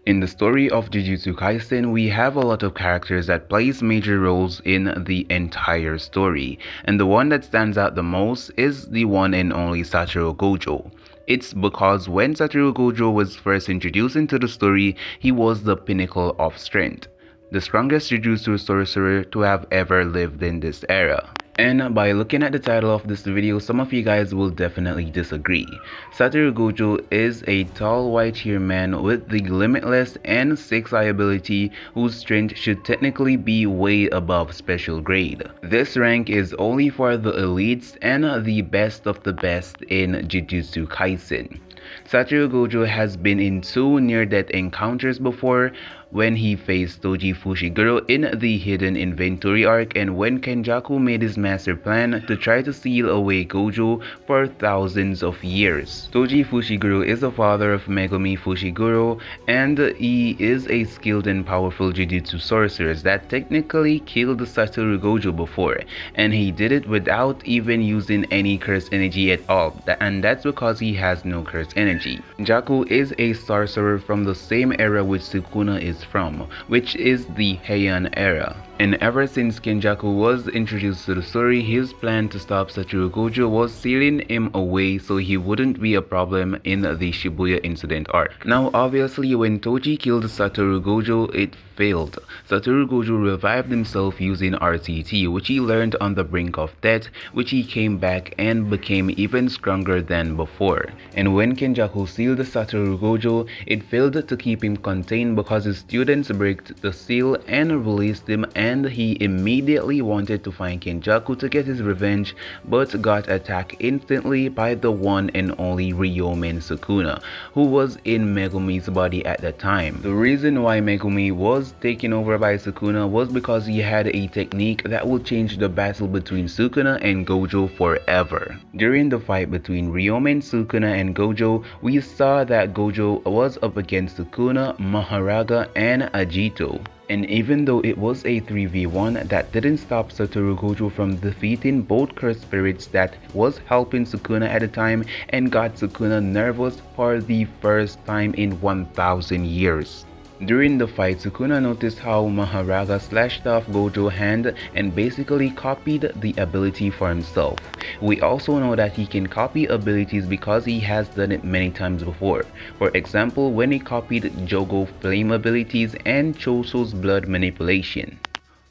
In the story of Jujutsu Kaisen, we have a lot of characters that plays major roles in the entire story, and the one that stands out the most is the one and only Satoru Gojo. It's because when Satoru Gojo was first introduced into the story, he was the pinnacle of strength, the strongest Jujutsu sorcerer to have ever lived in this era. And by looking at the title of this video, some of you guys will definitely disagree. Satoru Gojo is a tall white-haired man with the limitless and 6th eye ability whose strength should technically be way above special grade. This rank is only for the elites and the best of the best in Jujutsu Kaisen. Satoru Gojo has been in 2 near-death encounters before, when he faced Toji Fushiguro in the Hidden Inventory arc and when Kenjaku made his master plan to try to steal away Gojo for thousands of years. Toji Fushiguro is the father of Megumi Fushiguro, and he is a skilled and powerful Jujutsu sorcerer that technically killed Satoru Gojo before, and he did it without even using any curse energy at all, and that's because he has no curse energy. Kenjaku is a sorcerer from the same era which Sukuna is from, which is the Heian era. And ever since Kenjaku was introduced to the story, his plan to stop Satoru Gojo was sealing him away so he wouldn't be a problem in the Shibuya incident arc. Now obviously when Toji killed Satoru Gojo, it failed. Satoru Gojo revived himself using RCT, which he learned on the brink of death, which he came back and became even stronger than before. And when Kenjaku sealed Satoru Gojo, it failed to keep him contained because his students break the seal and released him, and he immediately wanted to find Kenjaku to get his revenge, but got attacked instantly by the one and only Ryomen Sukuna, who was in Megumi's body at the time. The reason why Megumi was taken over by Sukuna was because he had a technique that would change the battle between Sukuna and Gojo forever. During the fight between Ryomen, Sukuna, and Gojo, we saw that Gojo was up against Sukuna, Maharaga, and Agito. And even though it was a 3v1, that didn't stop Satoru Gojo from defeating both cursed spirits that was helping Sukuna at the time and got Sukuna nervous for the first time in 1000 years. During the fight, Sukuna noticed how Maharaga slashed off Gojo's hand and basically copied the ability for himself. We also know that he can copy abilities because he has done it many times before. For example, when he copied Jogo's flame abilities and Choso's blood manipulation.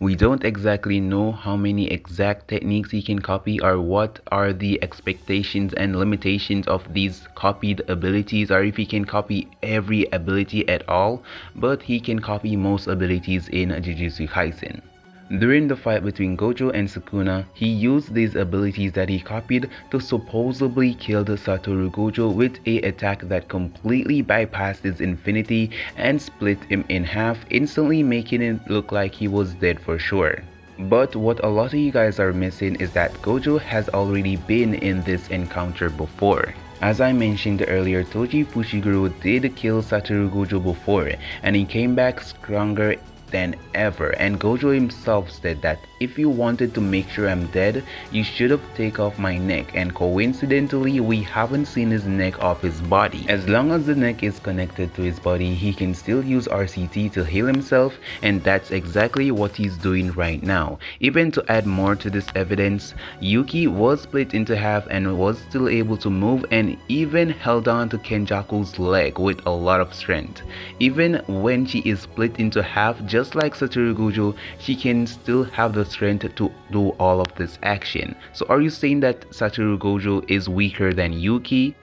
We don't exactly know how many exact techniques he can copy or what are the expectations and limitations of these copied abilities, or if he can copy every ability at all, but he can copy most abilities in Jujutsu Kaisen. During the fight between Gojo and Sukuna, he used these abilities that he copied to supposedly kill the Satoru Gojo with a attack that completely bypassed his infinity and split him in half, instantly making it look like he was dead for sure. But what a lot of you guys are missing is that Gojo has already been in this encounter before. As I mentioned earlier, Toji Fushiguro did kill Satoru Gojo before, and he came back stronger than ever, and Gojo himself said that if you wanted to make sure I'm dead, you should have taken off my neck, and coincidentally we haven't seen his neck off his body. As long as the neck is connected to his body, he can still use RCT to heal himself, and that's exactly what he's doing right now. Even to add more to this evidence, Yuki was split into half and was still able to move and even held on to Kenjaku's leg with a lot of strength. Even when she is split into half, just like Satoru Gojo, she can still have the strength to do all of this action. So are you saying that Satoru Gojo is weaker than Yuki?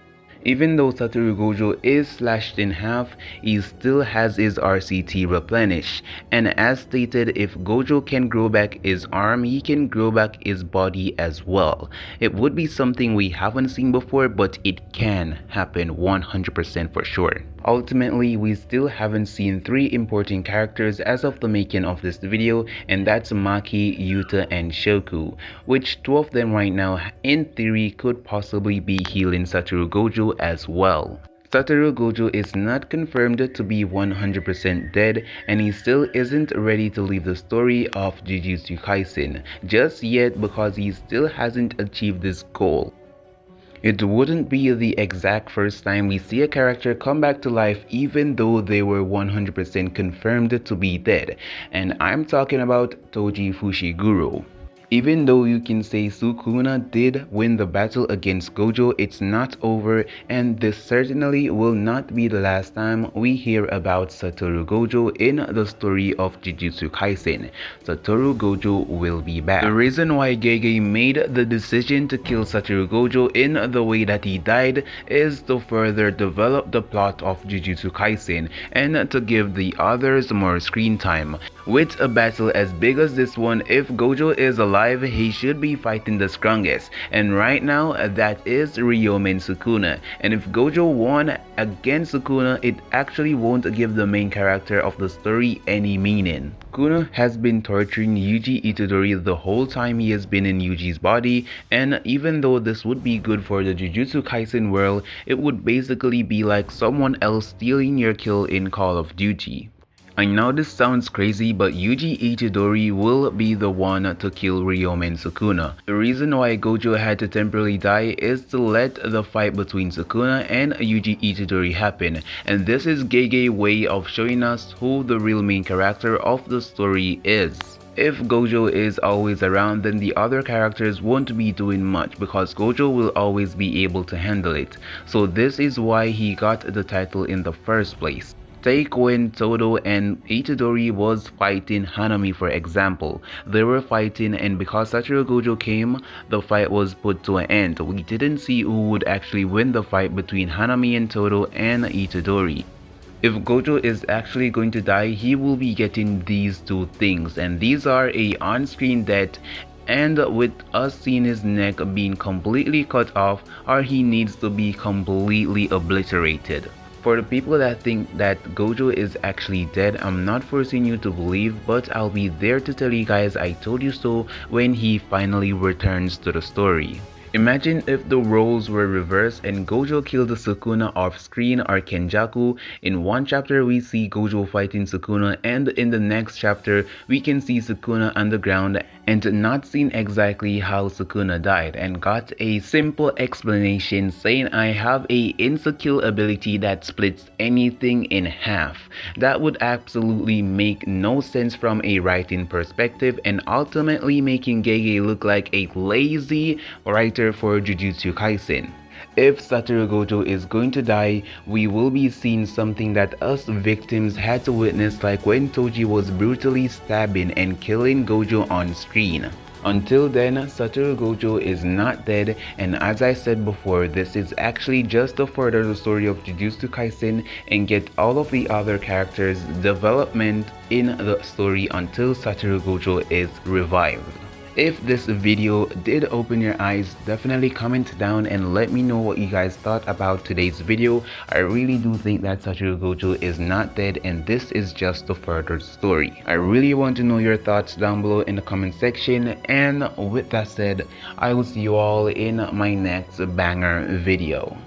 Even though Satoru Gojo is slashed in half, he still has his RCT replenished. And as stated, if Gojo can grow back his arm, he can grow back his body as well. It would be something we haven't seen before, but it can happen 100% for sure. Ultimately, we still haven't seen 3 important characters as of the making of this video, and that's Maki, Yuta, and Shoku, which 2 of them right now in theory could possibly be healing Satoru Gojo as well. Satoru Gojo is not confirmed to be 100% dead, and he still isn't ready to leave the story of Jujutsu Kaisen just yet because he still hasn't achieved this goal. It wouldn't be the exact first time we see a character come back to life even though they were 100% confirmed to be dead, and I'm talking about Toji Fushiguro. Even though you can say Sukuna did win the battle against Gojo, it's not over, and this certainly will not be the last time we hear about Satoru Gojo in the story of Jujutsu Kaisen. Satoru Gojo will be back. The reason why Gege made the decision to kill Satoru Gojo in the way that he died is to further develop the plot of Jujutsu Kaisen and to give the others more screen time. With a battle as big as this one, if Gojo is alive, he should be fighting the strongest, and right now that is Ryomen Sukuna. And if Gojo won against Sukuna, it actually won't give the main character of the story any meaning. Sukuna has been torturing Yuji Itadori the whole time he has been in Yuji's body, and even though this would be good for the Jujutsu Kaisen world, it would basically be like someone else stealing your kill in Call of Duty. I know this sounds crazy, but Yuji Itadori will be the one to kill Ryomen Sukuna. The reason why Gojo had to temporarily die is to let the fight between Sukuna and Yuji Itadori happen, and this is Gege's way of showing us who the real main character of the story is. If Gojo is always around, then the other characters won't be doing much because Gojo will always be able to handle it. So this is why he got the title in the first place. Take when Todo and Itadori was fighting Hanami, for example. They were fighting, and because Satoru Gojo came, the fight was put to an end. We didn't see who would actually win the fight between Hanami and Todo and Itadori. If Gojo is actually going to die, he will be getting these two things, and these are a on-screen death, and with us seeing his neck being completely cut off, or he needs to be completely obliterated. For the people that think that Gojo is actually dead, I'm not forcing you to believe, but I'll be there to tell you guys I told you so when he finally returns to the story. Imagine if the roles were reversed and Gojo killed Sukuna off screen or Kenjaku. In one chapter we see Gojo fighting Sukuna, and in the next chapter we can see Sukuna underground and not seeing exactly how Sukuna died, and got a simple explanation saying I have a insta-kill ability that splits anything in half. That would absolutely make no sense from a writing perspective, and ultimately making Gege look like a lazy writer for Jujutsu Kaisen. If Satoru Gojo is going to die, we will be seeing something that us victims had to witness, like when Toji was brutally stabbing and killing Gojo on screen. Until then, Satoru Gojo is not dead, and as I said before, this is actually just to further the story of Jujutsu Kaisen and get all of the other characters' development in the story until Satoru Gojo is revived. If this video did open your eyes, definitely comment down and let me know what you guys thought about today's video. I really do think that Satoru Gojo is not dead, and this is just the further story. I really want to know your thoughts down below in the comment section, and with that said, I will see you all in my next banger video.